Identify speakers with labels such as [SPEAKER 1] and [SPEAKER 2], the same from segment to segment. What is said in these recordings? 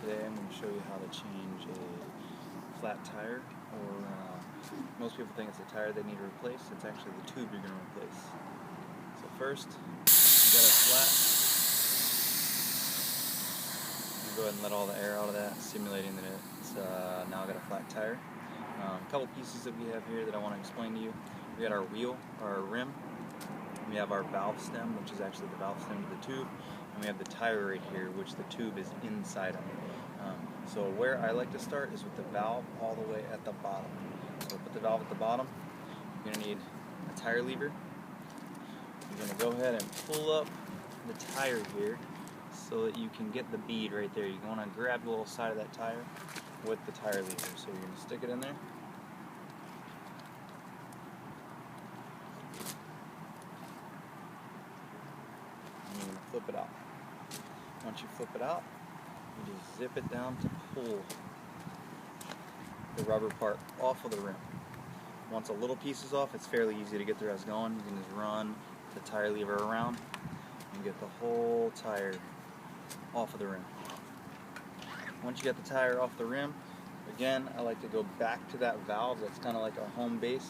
[SPEAKER 1] Today I'm going to show you how to change a flat tire, or most people think it's a tire they need to replace. It's actually the tube you're going to replace. So first, you got it flat. You go ahead and let all the air out of that, simulating that it's now got a flat tire. A couple pieces that we have here that I want to explain to you. We got our wheel, our rim. We have our valve stem, which is actually the valve stem to the tube, and we have the tire right here, which the tube is inside of. So where I like to start is with the valve all the way at the bottom. So put the valve at the bottom. You're going to need a tire lever. You're going to go ahead and pull up the tire here so that you can get the bead right there. You want to grab the little side of that tire with the tire lever. So you're going to stick it in there. You're going to flip it out. Once you flip it out, you just zip it down to pull the rubber part off of the rim. Once a little piece is off, it's fairly easy to get the rest going. You can just run the tire lever around and get the whole tire off of the rim. Once you get the tire off the rim, again, I like to go back to that valve. That's kind of like our home base.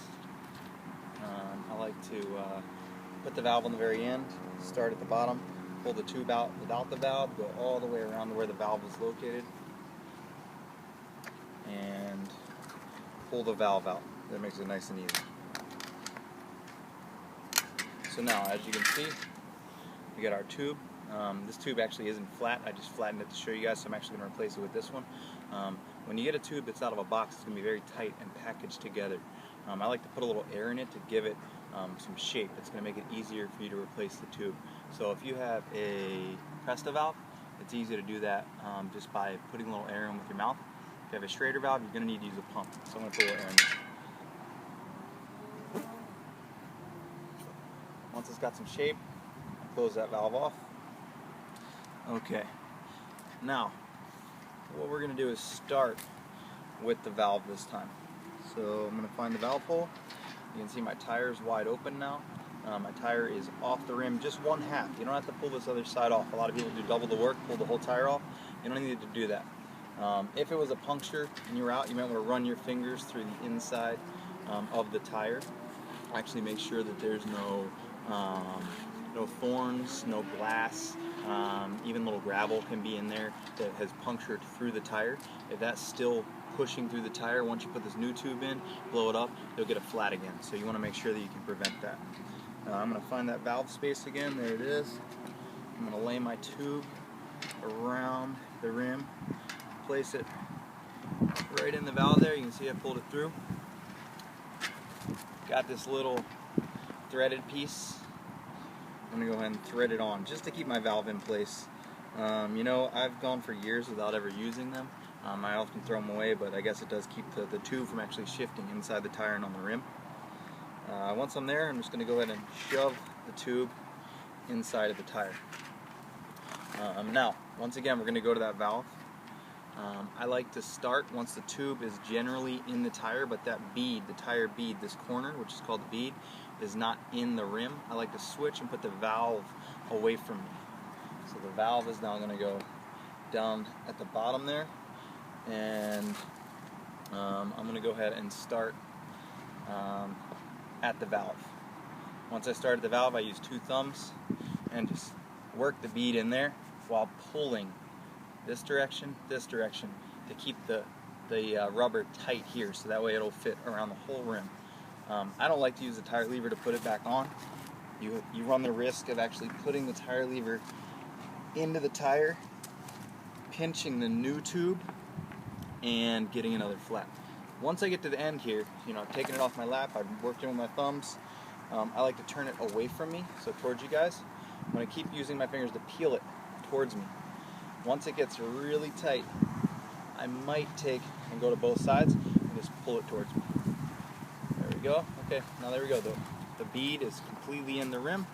[SPEAKER 1] I like to put the valve on the very end, start at the bottom, pull the tube out without the valve, go all the way around to where the valve is located, and pull the valve out. That makes it nice and easy. So now, as you can see, we got our tube. This tube actually isn't flat. I just flattened it to show you guys, so I'm actually going to replace it with this one. When you get a tube that's out of a box, it's going to be very tight and packaged together. I like to put a little air in it to give it some shape. It's going to make it easier for you to replace the tube. So if you have a Presta valve, it's easy to do that just by putting a little air in with your mouth. If you have a Schrader valve, you're going to need to use a pump. So I'm going to put a little air in there. Once it's got some shape, close that valve off. Okay, now what we're going to do is start with the valve this time. So I'm going to find the valve hole. You can see my tire is wide open now. My tire is off the rim, just one half. You don't have to pull this other side off. A lot of people do double the work, pull the whole tire off. You don't need to do that. If it was a puncture and you were out, you might want to run your fingers through the inside of the tire. Actually make sure that there's no thorns, no glass, even little gravel can be in there that has punctured through the tire. If that's still pushing through the tire, once you put this new tube in, blow it up, you'll get it flat again. So you want to make sure that you can prevent that. I'm going to find that valve space again. There it is. I'm going to lay my tube around the rim, place it right in the valve there. You can see I pulled it through. Got this little threaded piece. I'm going to go ahead and thread it on just to keep my valve in place. You know, I've gone for years without ever using them. I often throw them away, but I guess it does keep the tube from actually shifting inside the tire and on the rim. Once I'm there, I'm just going to go ahead and shove the tube inside of the tire. Now, once again, we're going to go to that valve. I like to start once the tube is generally in the tire, but that bead, the tire bead, this corner, which is called the bead, is not in the rim. I like to switch and put the valve away from me. So the valve is now going to go down at the bottom there, and I'm going to go ahead and start at the valve. Once I start at the valve, I use two thumbs and just work the bead in there while pulling this direction to keep the rubber tight here, so that way it'll fit around the whole rim. I don't like to use the tire lever to put it back on. You run the risk of actually putting the tire lever into the tire, pinching the new tube, and getting another flat. Once I get to the end here, you know, I've taken it off my lap, I've worked it with my thumbs. I like to turn it away from me, so towards you guys. I'm going to keep using my fingers to peel it towards me. Once it gets really tight, I might take and go to both sides and just pull it towards me. There we go. Okay, now there we go. The bead is completely in the rim.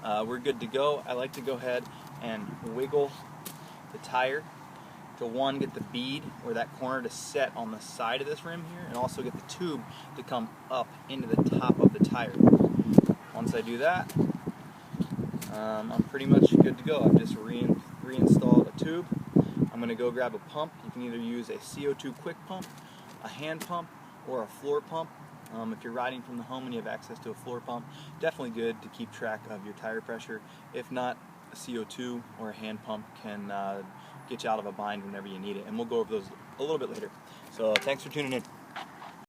[SPEAKER 1] We're good to go. I like to go ahead and wiggle the tire to, one, get the bead or that corner to set on the side of this rim here, and also get the tube to come up into the top of the tire. Once I do that, I'm pretty much good to go. I've just reinstalled a tube, I'm going to go grab a pump. You can either use a CO2 quick pump, a hand pump, or a floor pump. If you're riding from the home and you have access to a floor pump, definitely good to keep track of your tire pressure. If not, a CO2 or a hand pump can get you out of a bind whenever you need it. And we'll go over those a little bit later. So thanks for tuning in.